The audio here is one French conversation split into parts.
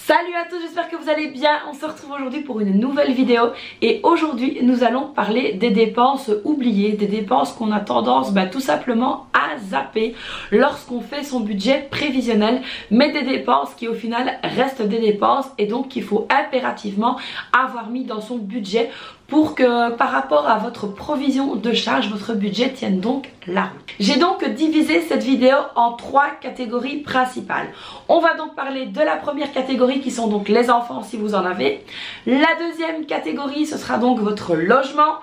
Salut à tous, j'espère que vous allez bien. On se retrouve aujourd'hui pour une nouvelle vidéo et aujourd'hui nous allons parler des dépenses oubliées, des dépenses qu'on a tendance tout simplement à zapper lorsqu'on fait son budget prévisionnel, mais des dépenses qui au final restent des dépenses et donc qu'il faut impérativement avoir mis dans son budget pour que par rapport à votre provision de charge, votre budget tienne donc la route. J'ai donc divisé cette vidéo en 3 catégories principales. On va donc parler de la première catégorie qui sont donc les enfants si vous en avez. La deuxième catégorie ce sera donc votre logement.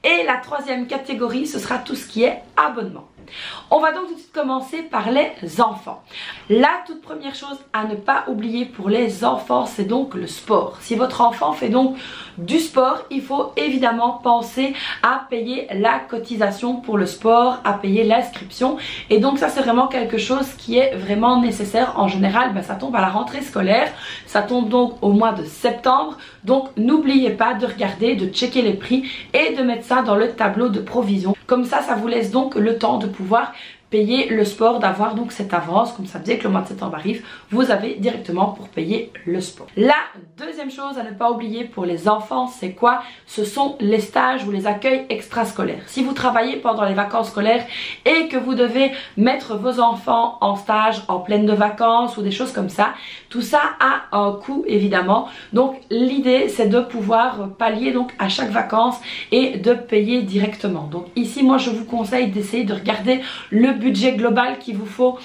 Et la troisième catégorie ce sera tout ce qui est abonnement. On va donc tout de suite commencer par les enfants. La toute première chose à ne pas oublier pour les enfants, c'est donc le sport. Si votre enfant fait donc du sport, il faut évidemment penser à payer la cotisation pour le sport, à payer l'inscription. Et donc ça c'est vraiment quelque chose qui est vraiment nécessaire. En général, ça tombe à la rentrée scolaire, ça tombe donc au mois de septembre. Donc n'oubliez pas de regarder, de checker les prix et de mettre ça dans le tableau de provision. Comme ça, ça vous laisse donc le temps de pouvoir payer le sport, d'avoir donc cette avance, comme ça dès que le mois de septembre arrive, vous avez directement pour payer le sport. La deuxième chose à ne pas oublier pour les enfants, c'est quoi? Ce sont les stages ou les accueils extrascolaires. Si vous travaillez pendant les vacances scolaires et que vous devez mettre vos enfants en stage en pleine de vacances ou des choses comme ça, tout ça a un coût évidemment. Donc l'idée c'est de pouvoir pallier donc à chaque vacances et de payer directement. Donc ici moi je vous conseille d'essayer de regarder le budget global qu'il vous faut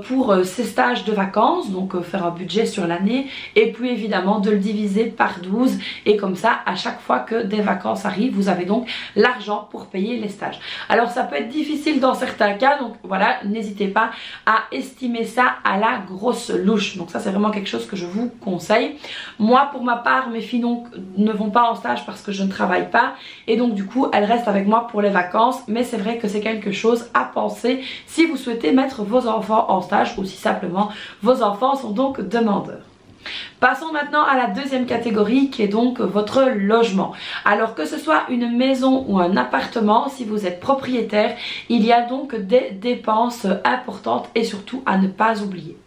pour ces stages de vacances, donc faire un budget sur l'année et puis évidemment de le diviser par 12 et comme ça à chaque fois que des vacances arrivent vous avez donc l'argent pour payer les stages. Alors ça peut être difficile dans certains cas, donc voilà, n'hésitez pas à estimer ça à la grosse louche. Donc ça c'est vraiment quelque chose que je vous conseille. Moi pour ma part mes filles donc ne vont pas en stage parce que je ne travaille pas et donc du coup elles restent avec moi pour les vacances, mais c'est vrai que c'est quelque chose à penser si vous souhaitez mettre vos enfants en stage ou si simplement vos enfants sont donc demandeurs. Passons maintenant à la deuxième catégorie qui est donc votre logement. Alors que ce soit une maison ou un appartement, si vous êtes propriétaire, il y a donc des dépenses importantes et surtout à ne pas oublier.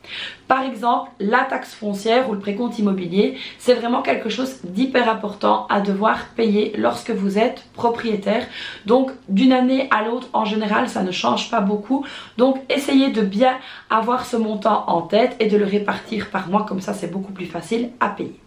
Par exemple, la taxe foncière ou le précompte immobilier, c'est vraiment quelque chose d'hyper important à devoir payer lorsque vous êtes propriétaire. Donc d'une année à l'autre, en général, ça ne change pas beaucoup. Donc essayez de bien avoir ce montant en tête et de le répartir par mois, comme ça c'est beaucoup plus facile à payer.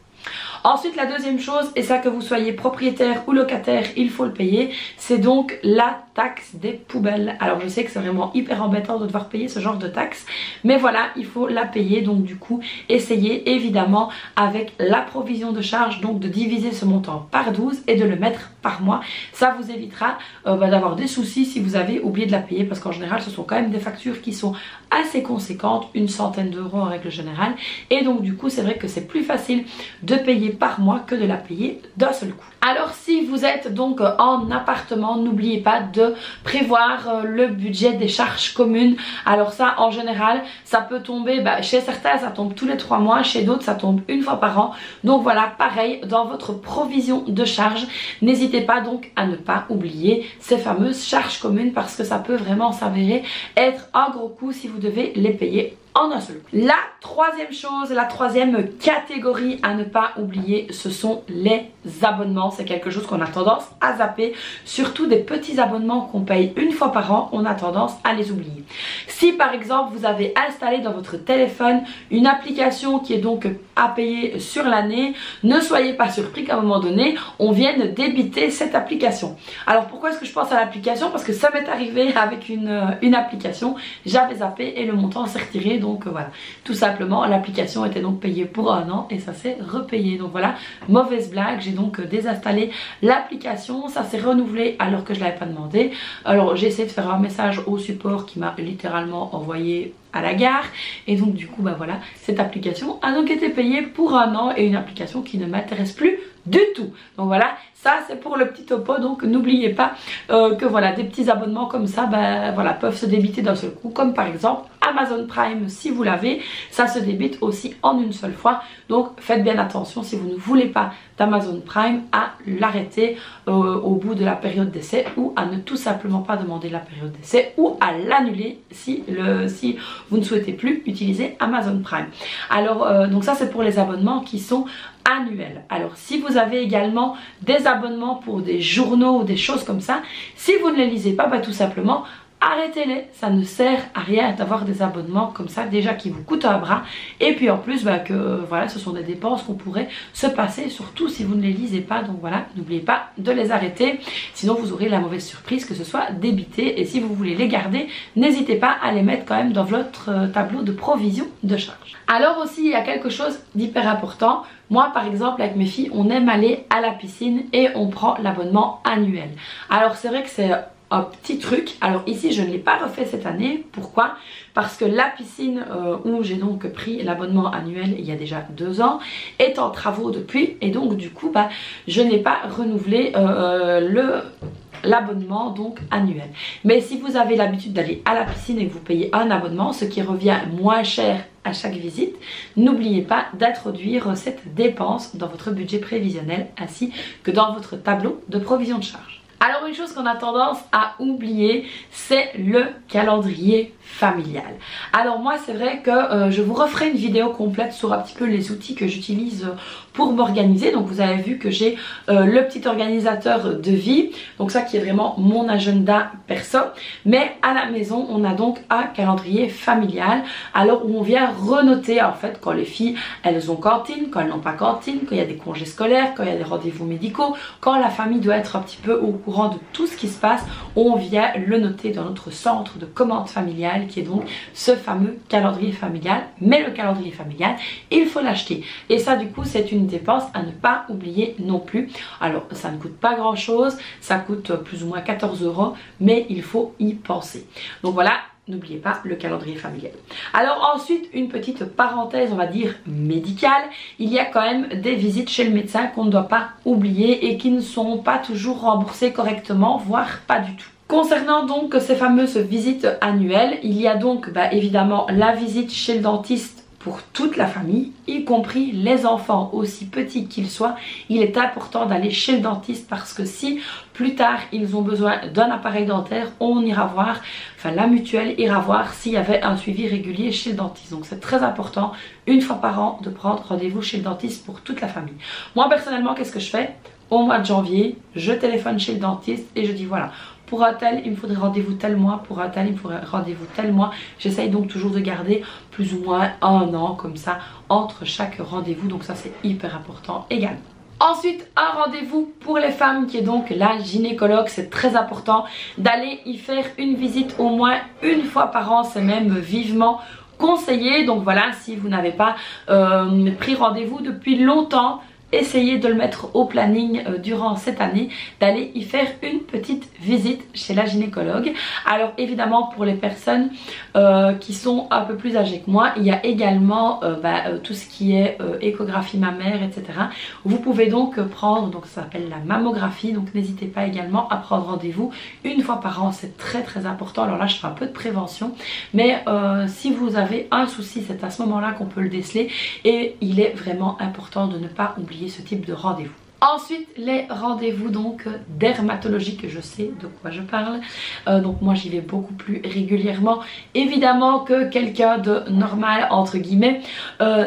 Ensuite la deuxième chose, et ça que vous soyez propriétaire ou locataire, il faut le payer, c'est donc la taxe des poubelles. Alors je sais que c'est vraiment hyper embêtant de devoir payer ce genre de taxe, mais voilà, il faut la payer. Donc du coup, essayez évidemment avec la provision de charge donc de diviser ce montant par 12 et de le mettre par mois. Ça vous évitera d'avoir des soucis si vous avez oublié de la payer, parce qu'en général ce sont quand même des factures qui sont assez conséquentes, une centaine d'euros en règle générale, et donc du coup c'est vrai que c'est plus facile de payer par mois que de la payer d'un seul coup. Alors si vous êtes donc en appartement, n'oubliez pas de prévoir le budget des charges communes. Alors ça en général ça peut tomber, chez certains ça tombe tous les 3 mois, chez d'autres ça tombe une fois par an. Donc voilà, pareil dans votre provision de charges, n'hésitez pas donc à ne pas oublier ces fameuses charges communes parce que ça peut vraiment s'avérer être un gros coût si vous devez les payer en un seul coup. La troisième chose, la troisième catégorie à ne pas oublier, ce sont les abonnements. C'est quelque chose qu'on a tendance à zapper, surtout des petits abonnements qu'on paye une fois par an, on a tendance à les oublier. Si par exemple vous avez installé dans votre téléphone une application qui est donc à payer sur l'année, ne soyez pas surpris qu'à un moment donné on vienne débiter cette application. Alors pourquoi est-ce que je pense à l'application? Parce que ça m'est arrivé avec une application, j'avais zappé et le montant s'est retiré. Donc voilà, tout simplement l'application était donc payée pour un an et ça s'est repayé. Donc voilà, mauvaise blague, j'ai donc désinstallé l'application, ça s'est renouvelé alors que je ne l'avais pas demandé. Alors j'ai essayé de faire un message au support qui m'a littéralement envoyé à la gare et donc du coup voilà, cette application a donc été payée pour un an et une application qui ne m'intéresse plus du tout. Donc voilà, ça c'est pour le petit topo. Donc n'oubliez pas que voilà, des petits abonnements comme ça voilà, peuvent se débiter d'un seul coup, comme par exemple Amazon Prime. Si vous l'avez, ça se débite aussi en une seule fois. Donc faites bien attention si vous ne voulez pas d'Amazon Prime à l'arrêter au bout de la période d'essai, ou à ne tout simplement pas demander la période d'essai, ou à l'annuler si vous ne souhaitez plus utiliser Amazon Prime. Alors donc ça c'est pour les abonnements qui sont annuels. Alors si vous avez également des abonnements pour des journaux ou des choses comme ça, si vous ne les lisez pas, tout simplement arrêtez-les, ça ne sert à rien d'avoir des abonnements comme ça déjà qui vous coûtent un bras et puis en plus voilà, ce sont des dépenses qu'on pourrait se passer, surtout si vous ne les lisez pas. Donc voilà, n'oubliez pas de les arrêter, sinon vous aurez la mauvaise surprise que ce soit débité, et si vous voulez les garder, n'hésitez pas à les mettre quand même dans votre tableau de provision de charge. Alors aussi il y a quelque chose d'hyper important. Moi par exemple avec mes filles on aime aller à la piscine et on prend l'abonnement annuel. Alors c'est vrai que c'est un petit truc, alors ici je ne l'ai pas refait cette année. Pourquoi? Parce que la piscine où j'ai donc pris l'abonnement annuel il y a déjà 2 ans est en travaux depuis, et donc du coup je n'ai pas renouvelé l'abonnement donc annuel. Mais si vous avez l'habitude d'aller à la piscine et que vous payez un abonnement, ce qui revient moins cher à chaque visite, n'oubliez pas d'introduire cette dépense dans votre budget prévisionnel ainsi que dans votre tableau de provision de charge. Alors une chose qu'on a tendance à oublier, c'est le calendrier familial. Alors moi c'est vrai que je vous referai une vidéo complète sur un petit peu les outils que j'utilise pour m'organiser. Donc vous avez vu que j'ai le petit organisateur de vie, donc ça qui est vraiment mon agenda perso, mais à la maison on a donc un calendrier familial, alors où on vient renoter en fait quand les filles elles ont cantine, quand elles n'ont pas cantine, quand il y a des congés scolaires, quand il y a des rendez-vous médicaux, quand la famille doit être un petit peu au courant de tout ce qui se passe, on vient le noter dans notre centre de commande familiale qui est donc ce fameux calendrier familial. Mais le calendrier familial, il faut l'acheter, et ça du coup c'est une dépense à ne pas oublier non plus. Alors ça ne coûte pas grand chose, ça coûte plus ou moins 14 €, mais il faut y penser. Donc voilà, n'oubliez pas le calendrier familial. Alors ensuite, une petite parenthèse, on va dire médicale, il y a quand même des visites chez le médecin qu'on ne doit pas oublier et qui ne sont pas toujours remboursées correctement, voire pas du tout. Concernant donc ces fameuses visites annuelles, il y a donc évidemment la visite chez le dentiste pour toute la famille, y compris les enfants, aussi petits qu'ils soient. Il est important d'aller chez le dentiste parce que si plus tard ils ont besoin d'un appareil dentaire, on ira voir, enfin la mutuelle ira voir s'il y avait un suivi régulier chez le dentiste. Donc c'est très important, une fois par an, de prendre rendez-vous chez le dentiste pour toute la famille. Moi personnellement, qu'est-ce que je fais? Au mois de janvier, je téléphone chez le dentiste et je dis voilà, pour un tel il me faudrait rendez-vous tel mois, pour un tel il me faudrait rendez-vous tel mois. J'essaye donc toujours de garder plus ou moins 1 an comme ça entre chaque rendez-vous, donc ça c'est hyper important également. Ensuite, un rendez-vous pour les femmes qui est donc la gynécologue. C'est très important d'aller y faire une visite au moins une fois par an, c'est même vivement conseillé. Donc voilà, si vous n'avez pas pris rendez-vous depuis longtemps, essayez de le mettre au planning durant cette année, d'aller y faire une petite visite chez la gynécologue. Alors évidemment pour les personnes qui sont un peu plus âgées que moi, il y a également tout ce qui est échographie mammaire, etc. Vous pouvez donc prendre, donc ça s'appelle la mammographie, donc n'hésitez pas également à prendre rendez-vous une fois par an, c'est très important. Alors là je fais un peu de prévention, mais si vous avez un souci, c'est à ce moment-là qu'on peut le déceler, et il est vraiment important de ne pas oublier ce type de rendez-vous. Ensuite, les rendez-vous donc dermatologiques, je sais de quoi je parle, donc moi j'y vais beaucoup plus régulièrement évidemment que quelqu'un de normal entre guillemets.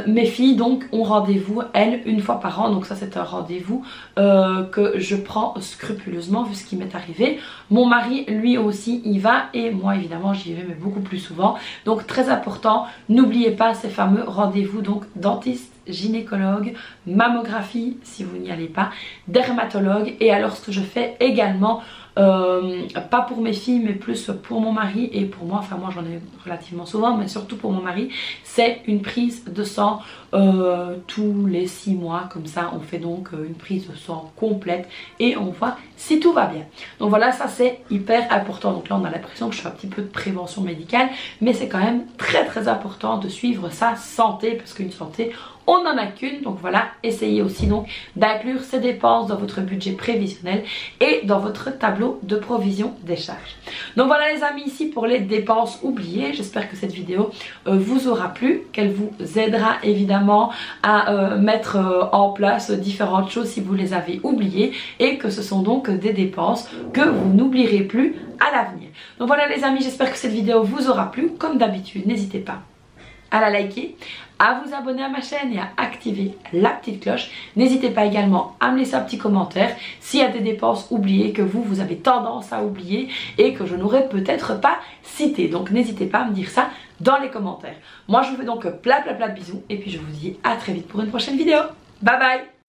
Mes filles donc ont rendez-vous elles une fois par an, donc ça c'est un rendez-vous que je prends scrupuleusement vu ce qui m'est arrivé. Mon mari lui aussi y va, et moi évidemment j'y vais mais beaucoup plus souvent, donc très important, n'oubliez pas ces fameux rendez-vous donc dentiste, gynécologue, mammographie si vous n'y allez pas, dermatologue. Et alors ce que je fais également, pas pour mes filles mais plus pour mon mari et pour moi, enfin moi j'en ai relativement souvent mais surtout pour mon mari, c'est une prise de sang tous les 6 mois, comme ça on fait donc une prise de sang complète et on voit si tout va bien. Donc voilà, ça c'est hyper important. Donc là on a l'impression que je fais un petit peu de prévention médicale, mais c'est quand même très important de suivre sa santé, parce qu'une santé on n'en a qu'une. Donc voilà, essayez aussi donc d'inclure ces dépenses dans votre budget prévisionnel et dans votre tableau nos de provision des charges. Donc voilà les amis, ici pour les dépenses oubliées. J'espère que cette vidéo vous aura plu, qu'elle vous aidera évidemment à mettre en place différentes choses si vous les avez oubliées, et que ce sont donc des dépenses que vous n'oublierez plus à l'avenir. Donc voilà les amis, j'espère que cette vidéo vous aura plu. Comme d'habitude, n'hésitez pas à la liker, à vous abonner à ma chaîne et à activer la petite cloche. N'hésitez pas également à me laisser un petit commentaire s'il y a des dépenses oubliées que vous avez tendance à oublier et que je n'aurais peut-être pas citées. Donc n'hésitez pas à me dire ça dans les commentaires. Moi je vous fais donc plein de bisous et puis je vous dis à très vite pour une prochaine vidéo. Bye bye.